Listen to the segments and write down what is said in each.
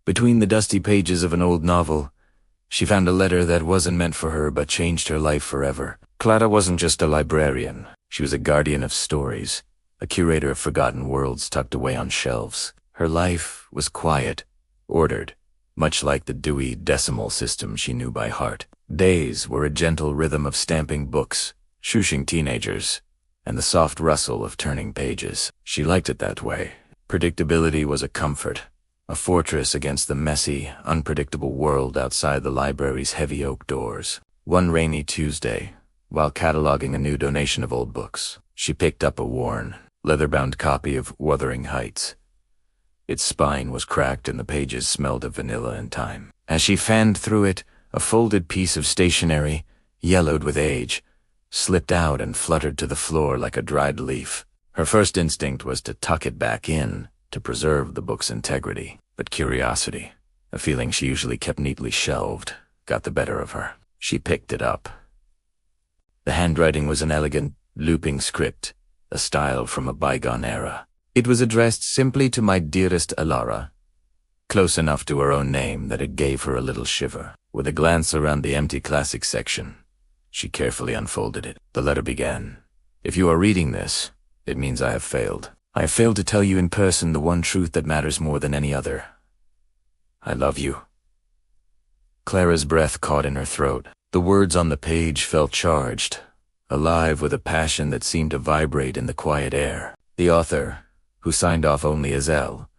Between the dusty pages of an old novel, she found a letter that wasn't meant for her but changed her life forever. Clara wasn't just a librarian. She was a guardian of stories, a curator of forgotten worlds tucked away on shelves. Her life was quiet, ordered, much like the dewy decimal system she knew by heart. Days were a gentle rhythm of stamping books, shushing teenagers, and the soft rustle of turning pages. She liked it that way. Predictability was a comfort, a fortress against the messy, unpredictable world outside the library's heavy oak doors. One rainy Tuesday, while cataloging a new donation of old books, she picked up a worn, leather-bound copy of Wuthering Heights. Its spine was cracked and the pages smelled of vanilla and thyme. As she fanned through it, a folded piece of stationery, yellowed with age, slipped out and fluttered to the floor like a dried leaf. Her first instinct was to tuck it back in, to preserve the book's integrity. But curiosity, a feeling she usually kept neatly shelved, got the better of her. She picked it up. The handwriting was an elegant, looping script, a style from a bygone era. It was addressed simply to my dearest Alara, close enough to her own name that it gave her a little shiver. With a glance around the empty classics section, she carefully unfolded it. The letter began, "If you are reading this, it means I have failed. I have failed to tell you in person the one truth that matters more than any other. I love you." Clara's breath caught in her throat. The words on the page felt charged, alive with a passion that seemed to vibrate in the quiet air. The author, who signed off only as L,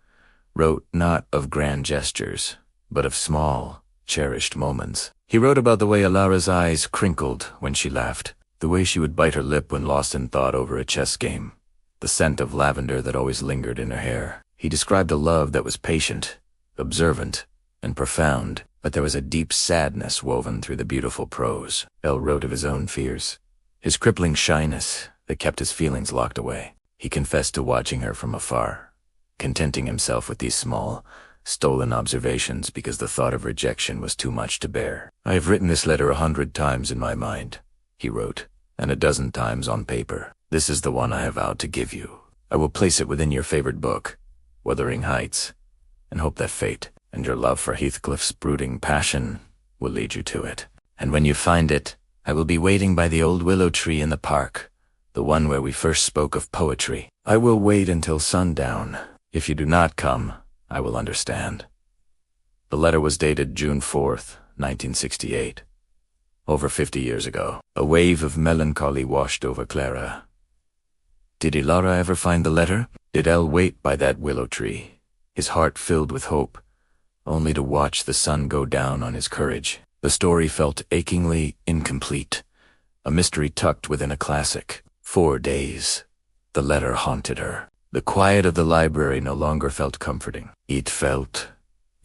wrote not of grand gestures, but of small, cherished moments. He wrote about the way Alara's eyes crinkled when she laughed, the way she would bite her lip when lost in thought over a chess game, the scent of lavender that always lingered in her hair. He described a love that was patient, observant, and profound, but there was a deep sadness woven through the beautiful prose. L wrote of his own fears, his crippling shyness that kept his feelings locked away. He confessed to watching her from afar, contenting himself with these small, stolen observations because the thought of rejection was too much to bear. "I have written this letter 100 times in my mind," he wrote, "and a dozen times on paper. This is the one I have vowed to give you. I will place it within your favorite book, Wuthering Heights, and hope that fate and your love for Heathcliff's brooding passion will lead you to it. And when you find it, I will be waiting by the old willow tree in the park, the one where we first spoke of poetry. I will wait until sundown. If you do not come, I will understand." The letter was dated June 4th, 1968. Over 50 years ago. A wave of melancholy washed over Clara. Did Alara ever find the letter? Did El wait by that willow tree, his heart filled with hope, only to watch the sun go down on his courage? The story felt achingly incomplete, a mystery tucked within a classic. 4 days. The letter haunted her. The quiet of the library no longer felt comforting. It felt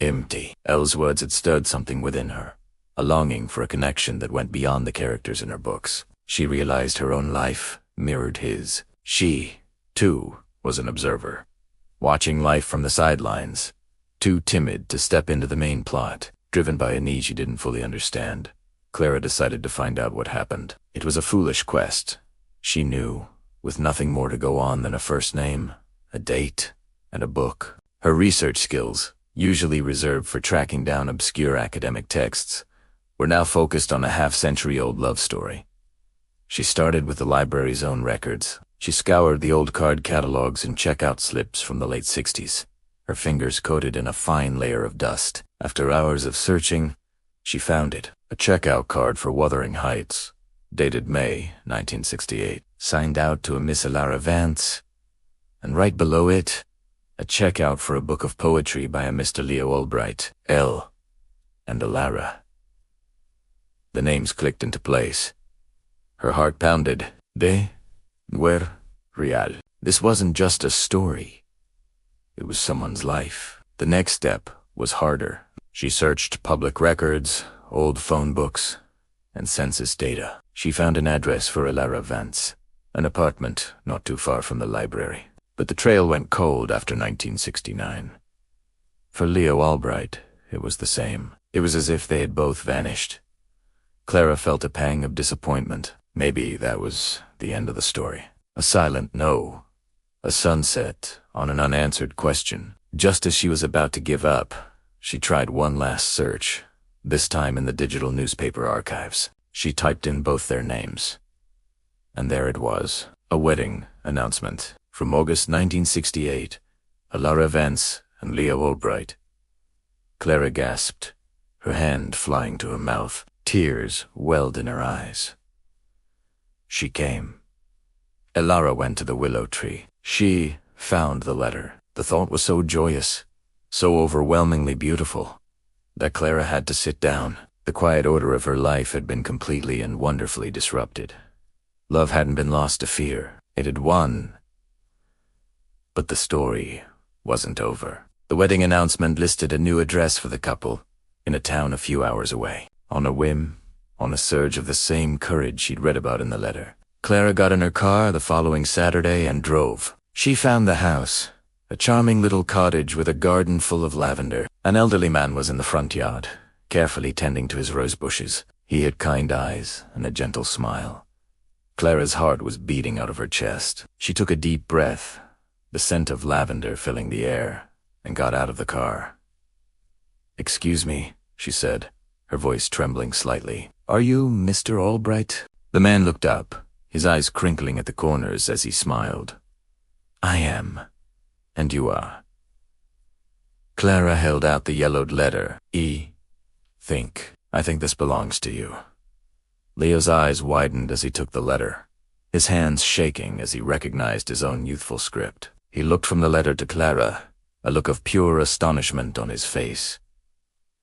empty. Elle's words had stirred something within her, a longing for a connection that went beyond the characters in her books. She realized her own life mirrored his. She, too, was an observer, watching life from the sidelines, too timid to step into the main plot. Driven by a need she didn't fully understand, Clara decided to find out what happened. It was a foolish quest. She knew, with nothing more to go on than a first name, a date, and a book. Her research skills, usually reserved for tracking down obscure academic texts, were now focused on a half-century-old love story. She started with the library's own records. She scoured the old card catalogs and checkout slips from the late 60s, her fingers coated in a fine layer of dust. After hours of searching, she found it, a checkout card for Wuthering Heights, dated May 1968, signed out to a Miss Alara Vance, and right below it, a checkout for a book of poetry by a Mr. Leo Albright. L. and Alara. The names clicked into place. Her heart pounded. De were real. This wasn't just a story. It was someone's life. The next step was harder. She searched public records, old phone books, and census data. She found an address for Alara Vance, an apartment not too far from the library. But the trail went cold after 1969. For Leo Albright, it was the same. It was as if they had both vanished. Clara felt a pang of disappointment. Maybe that was the end of the story. A silent no. A sunset on an unanswered question. Just as she was about to give up, She tried one last search, this time in the digital newspaper archives. She typed in both their names. And there it was, a wedding announcement from August 1968, Alara Vance and Leo Albright. Clara gasped, her hand flying to her mouth. Tears welled in her eyes. She came. Alara went to the willow tree. She found the letter. The thought was so joyous, so overwhelmingly beautiful, that Clara had to sit down. The quiet order of her life had been completely and wonderfully disrupted. Love hadn't been lost to fear. It had won. But the story wasn't over. The wedding announcement listed a new address for the couple, in a town a few hours away. On a whim, on a surge of the same courage she'd read about in the letter, Clara got in her car the following Saturday and drove. She found the house, a charming little cottage with a garden full of lavender. An elderly man was in the front yard, carefully tending to his rose bushes. He had kind eyes and a gentle smile. Clara's heart was beating out of her chest. She took a deep breath, the scent of lavender filling the air, and got out of the car. "Excuse me," she said, her voice trembling slightly. "Are you Mr. Albright?" The man looked up, his eyes crinkling at the corners as he smiled. "I am. And you are?" Clara held out the yellowed letter. I think this belongs to you." Leo's eyes widened as he took the letter, his hands shaking as he recognized his own youthful script. He looked from the letter to Clara, a look of pure astonishment on his face.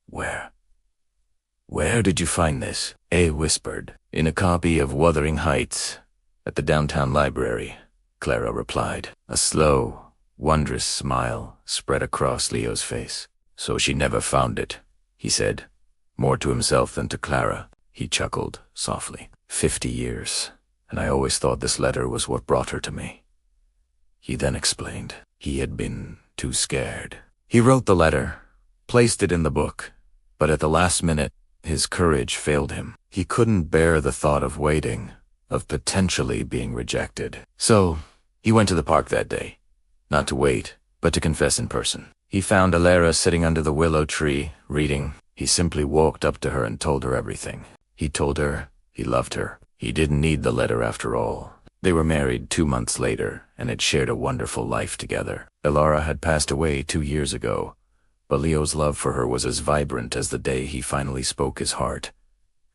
Where did you find this?" A whispered. "In a copy of Wuthering Heights, at the downtown library," Clara replied. A slow, wondrous smile spread across Leo's face. "So she never found it," he said, more to himself than to Clara. He chuckled softly. 50 years, and I always thought this letter was what brought her to me." He then explained. He had been too scared. He wrote the letter, placed it in the book, but at the last minute, his courage failed him. He couldn't bear the thought of waiting, of potentially being rejected. So, he went to the park that day, not to wait, but to confess in person. He found Alara sitting under the willow tree, reading. He simply walked up to her and told her everything. He told her he loved her. He didn't need the letter after all. They were married 2 months later and had shared a wonderful life together. Alara had passed away 2 years ago, but Leo's love for her was as vibrant as the day he finally spoke his heart.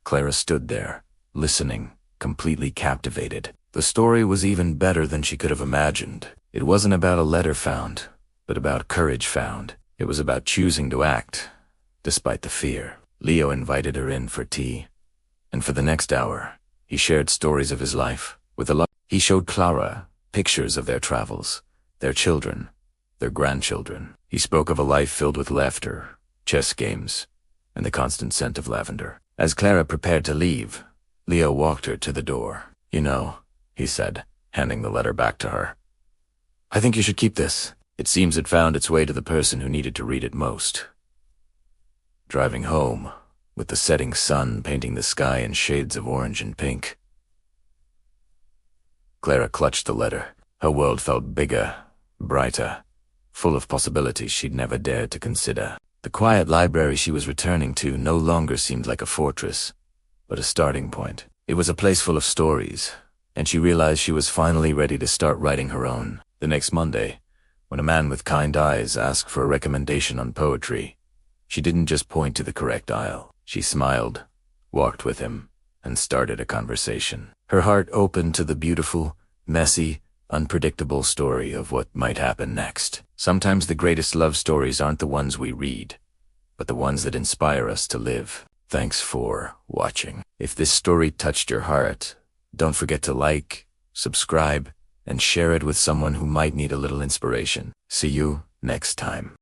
Clara stood there, listening, completely captivated. The story was even better than she could have imagined. It wasn't about a letter found, but about courage found. It was about choosing to act, despite the fear. Leo invited her in for tea, and for the next hour, he shared stories of his life with He showed Clara pictures of their travels, their children, their grandchildren. He spoke of a life filled with laughter, chess games, and the constant scent of lavender. As Clara prepared to leave, Leo walked her to the door. "You know," he said, handing the letter back to her, "I think you should keep this. It seems it found its way to the person who needed to read it most." Driving home, with the setting sun painting the sky in shades of orange and pink, Clara clutched the letter. Her world felt bigger, brighter, full of possibilities she'd never dared to consider. The quiet library she was returning to no longer seemed like a fortress, but a starting point. It was a place full of stories, and she realized she was finally ready to start writing her own. The next Monday, when a man with kind eyes asked for a recommendation on poetry, she didn't just point to the correct aisle. She smiled, walked with him, and started a conversation. Her heart opened to the beautiful, messy, unpredictable story of what might happen next. Sometimes the greatest love stories aren't the ones we read, but the ones that inspire us to live. Thanks for watching. If this story touched your heart, don't forget to like, subscribe, and share it with someone who might need a little inspiration. See you next time.